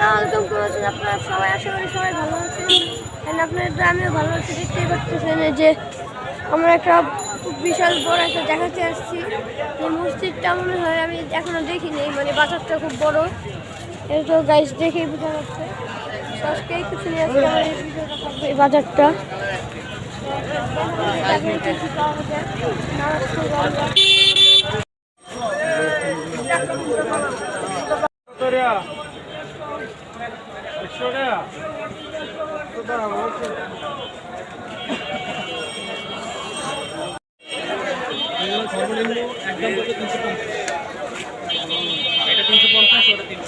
আসসালামু আলাইকুম। আপনারা সবাই আশা করি সবাই ভালো আছেন। আপনাদের তো আমিও ভালো আছি। দেখতেই পাচ্ছেন যে আমরা একটা বিশাল বড় একটা দেখাতে আসছি। এই মসজিদটা মনে হয় আমি এখনো দেখিনি, মানে বাজারটা খুব বড়। এই তো গাইস দেখেই বোঝা যাচ্ছে। আজকে কিছু নিয়ে আসলে আমার এই ভিডিওটা থাকবে এই বাজারটা। সর্বনিম্ন একদম বলতে 350, এটা 350, ওটা 300।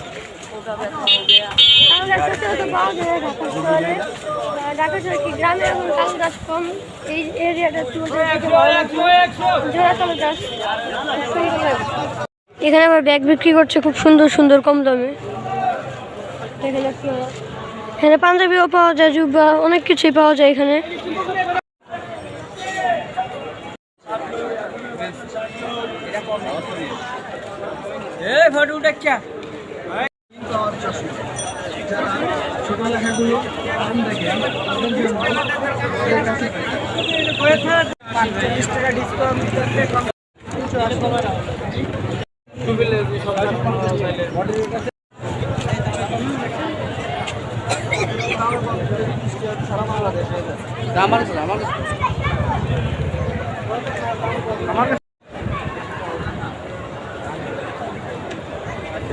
ঢাকা শহরে কি গ্রামে এখন তাল গাছ কম, এই এরিয়াটা এখানে আবার ব্যাগ বিক্রি করছে খুব সুন্দর সুন্দর কম দামে। এখানে পাঞ্জাবিও পাওয়া যায়, জুব্বা অনেক কিছুই পাওয়া যায় এখানে। ছোট লেখাগুলো কম দেখেন, $45 ডিসকাউন্ট করতে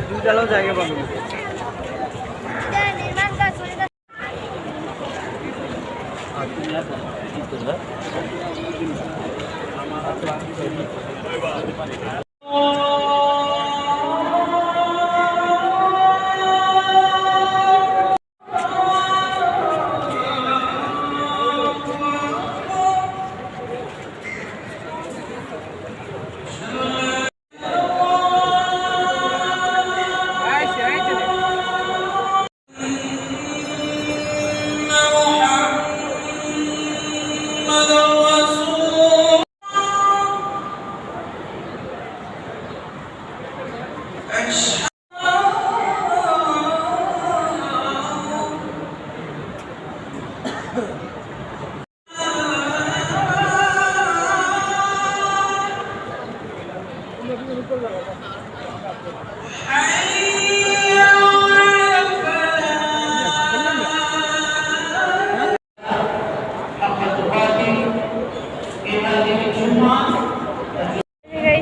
দুইটাও জায়গা পাবো।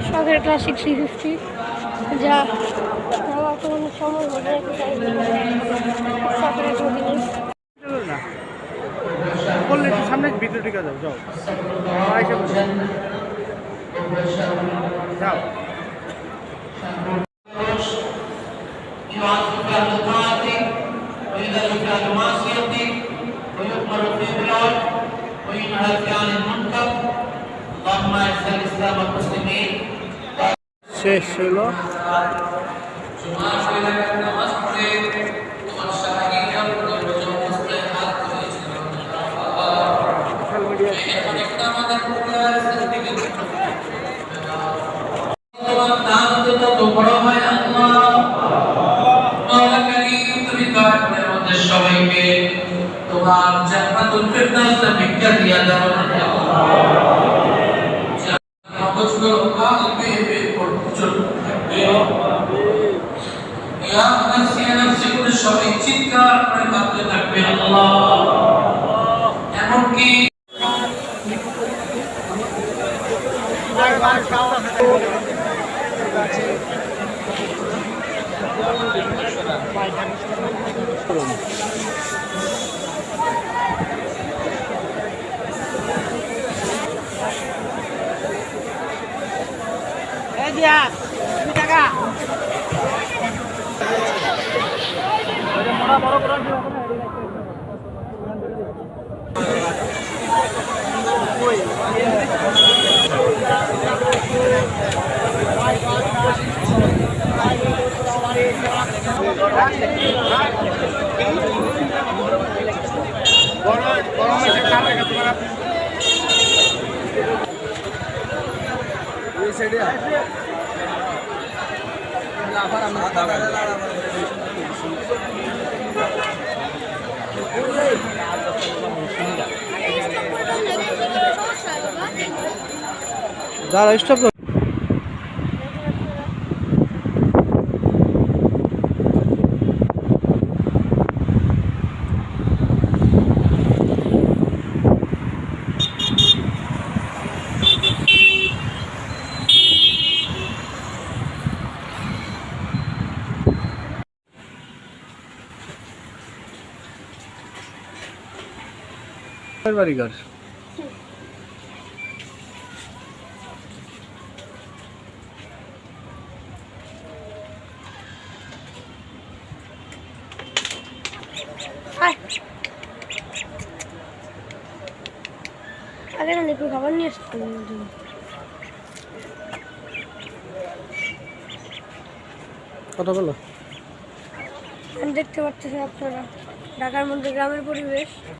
শখের ক্লাসিক 350 যা কোনো সময় হবে শখের একটা জিনিস। বললে একটু সামনে ভিতরে ঢুকে যাও, যাও যাও। শেষ হলো সবাইকে তোমার জান্নাতুল ফিরদাউস ভিক্ষা দিয়া দাও মগজগুলো কালবে পর্যন্ত থাকবে। ইয়া নাফসি ইয়া নাফসি করে সবাই চিৎকার করে কাঁদতে থাকবে আল্লাহ। এমনকি আবার আমরা দাঁড়া স্টপ কর। বাড়িঘর হাই আগে না একটু খাবার নিয়ে আসতে হবে আমার জন্য। কথা বলো। দেখতে পাচ্ছেন আপনারা ঢাকার মধ্যে গ্রামের পরিবেশ।